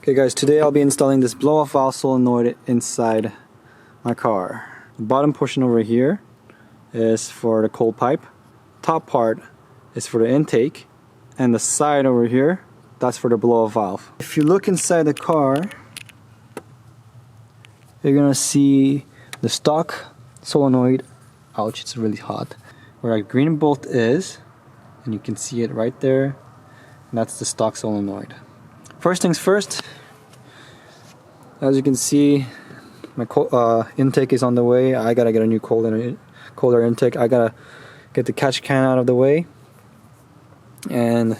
Okay guys, today I'll be installing this blow-off valve solenoid inside my car. The bottom portion over here is for the cold pipe. Top part is for the intake, and the side over here, that's for the blow-off valve. If you look inside the car, you're gonna see the stock solenoid. Ouch, it's really hot. Where a green bolt is, and you can see it right there. And that's the stock solenoid. First things first, as you can see, my intake is on the way. I gotta get a new colder intake. I gotta get the catch can out of the way, and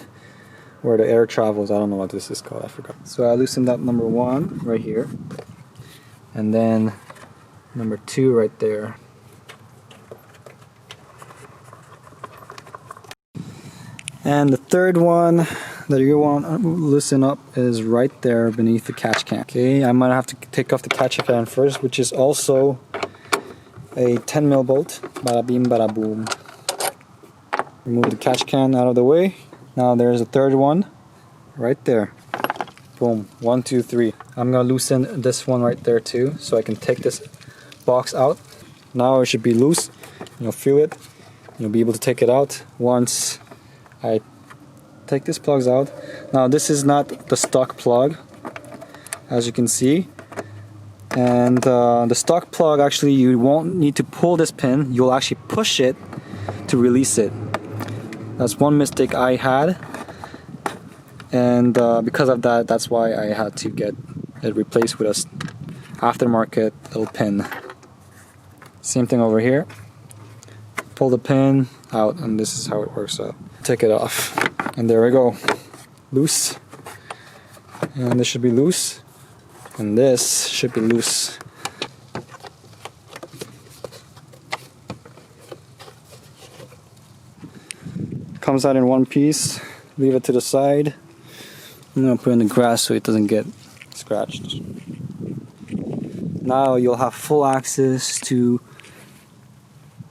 where the air travels, I don't know what this is called, I forgot. So I loosened up number 1 right here, and then number 2 right there. And the third one that you want to loosen up is right there beneath the catch can. Okay, I might have to take off the catch can first, which is also a 10mm bolt. Bada beam, bada boom. Remove the catch can out of the way. Now there's a third one right there. Boom, 1, 2, 3. I'm gonna loosen this one right there too, so I can take this box out. Now it should be loose. You'll feel it. You'll be able to take it out once I take these plugs out. Now this is not the stock plug, as you can see, and the stock plug, actually you won't need to pull this pin, you'll actually push it to release it. That's one mistake I had, and because of that, that's why I had to get it replaced with a aftermarket little pin. Same thing over here. Pull the pin out, and this is how it works out. Take it off, and there we go. Loose, and this should be loose, and this should be loose. Comes out in one piece. Leave it to the side. I'm gonna put it in the grass so it doesn't get scratched. Now you'll have full access to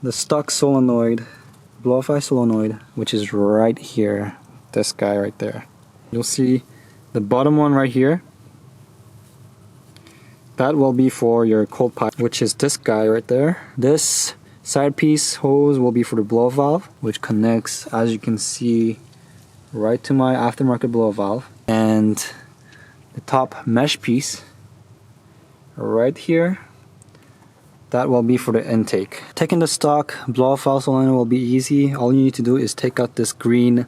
the stock solenoid, blow-off solenoid, which is right here, this guy right there. You'll see the bottom one right here. That will be for your cold pipe, which is this guy right there. This side piece hose will be for the blow-off valve, which connects, as you can see, right to my aftermarket blow-off valve. And the top mesh piece right here, that will be for the intake. Taking the stock blow-off valve solenoid will be easy. All you need to do is take out this green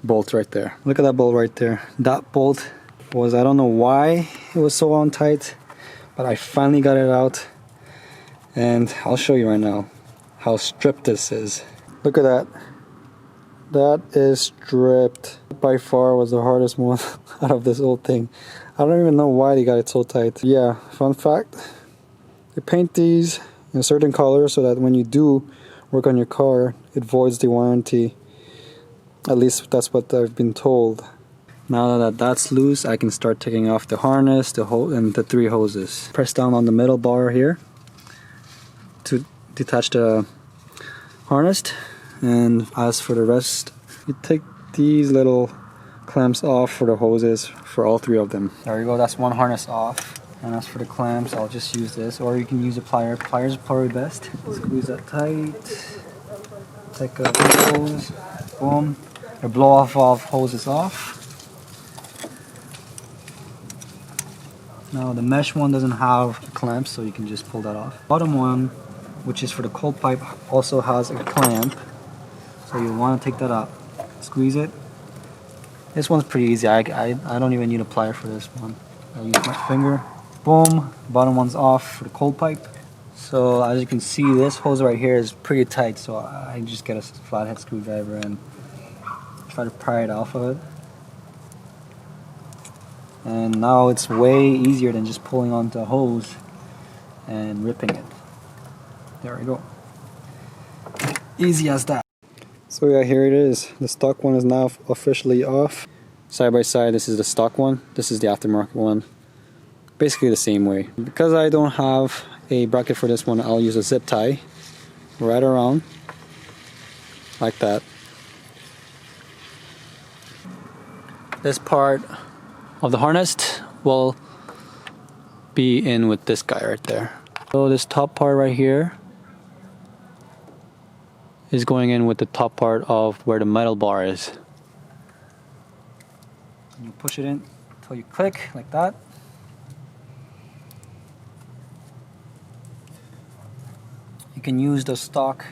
bolt right there. Look at that bolt right there. That bolt was, I don't know why it was so on tight, but I finally got it out, and I'll show you right now how stripped this is. Look at that. That is stripped. By far was the hardest one out of this whole thing. I don't even know why they got it so tight. Yeah, fun fact. They paint these in a certain color so that when you do work on your car, it voids the warranty. At least that's what I've been told. Now that that's loose, I can start taking off the harness, and the 3 hoses. Press down on the middle bar here to detach the harness, and as for the rest, you take these little clamps off for the hoses for all 3 of them. There you go, that's one harness off. And as for the clamps, I'll just use this, or you can use a plier. Pliers are probably best. Squeeze that tight. Take a hose. Boom. The blow-off valve hose is off. Now the mesh one doesn't have clamps, so you can just pull that off. Bottom one, which is for the cold pipe, also has a clamp, so you'll want to take that out. Squeeze it. This one's pretty easy. I don't even need a plier for this one. I'll use my finger. Boom, bottom one's off for the cold pipe. So as you can see, this hose right here is pretty tight, so I just get a flathead screwdriver and try to pry it off of it. And now it's way easier than just pulling onto a hose and ripping it. There we go. Easy as that. So yeah, here it is. The stock one is now officially off. Side by side, this is the stock one. This is the aftermarket one. Basically the same way. Because I don't have a bracket for this one, I'll use a zip tie right around like that. This part of the harness will be in with this guy right there. So this top part right here is going in with the top part of where the metal bar is. And you push it in until you click like that. You can use the stock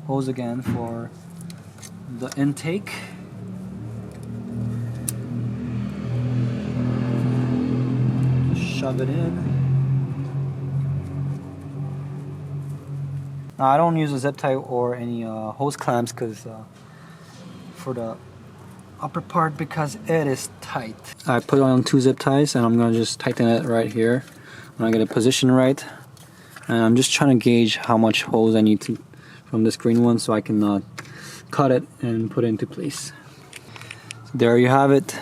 hose again for the intake. Shove it in. Now I don't use a zip tie or any hose clamps because for the upper part because it is tight. I put on 2 zip ties and I'm gonna just tighten it right here when I get it positioned right. And I'm just trying to gauge how much hose I need to from this green one so I can cut it and put it into place. So there you have it.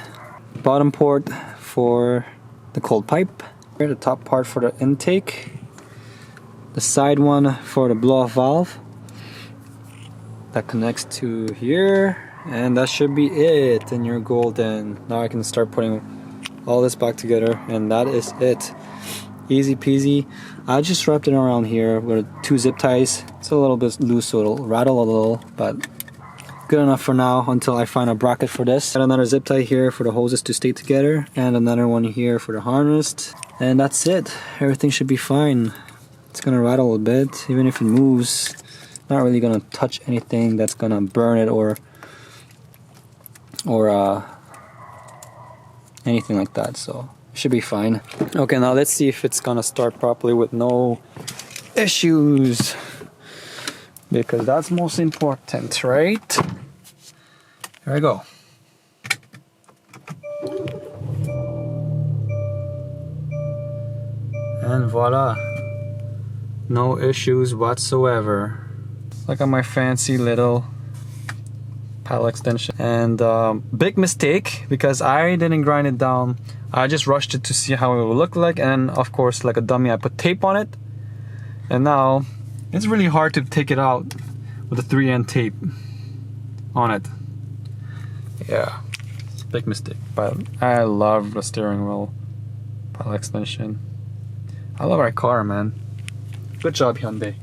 Bottom port for the cold pipe. Here the top part for the intake. The side one for the blow-off valve that connects to here, and that should be it, and you're golden. Now I can start putting all this back together, and that is it. Easy peasy. I just wrapped it around here with 2 zip ties. It's a little bit loose so it'll rattle a little, but good enough for now until I find a bracket for this. Got another zip tie here for the hoses to stay together, and another one here for the harness, and that's it. Everything should be fine. It's gonna rattle a bit, even if it moves. Not really gonna touch anything that's gonna burn it or anything like that, so it should be fine. Okay, now let's see if it's gonna start properly with no issues, because that's most important, right? Here I go. And voila. No issues whatsoever. Look at my fancy little paddle extension. And big mistake because I didn't grind it down. I just rushed it to see how it would look like, and of course, like a dummy, I put tape on it. And now it's really hard to take it out with a 3N tape on it. Yeah, big mistake. But I love the steering wheel paddle extension. I love our car, man. Good job, Hyundai.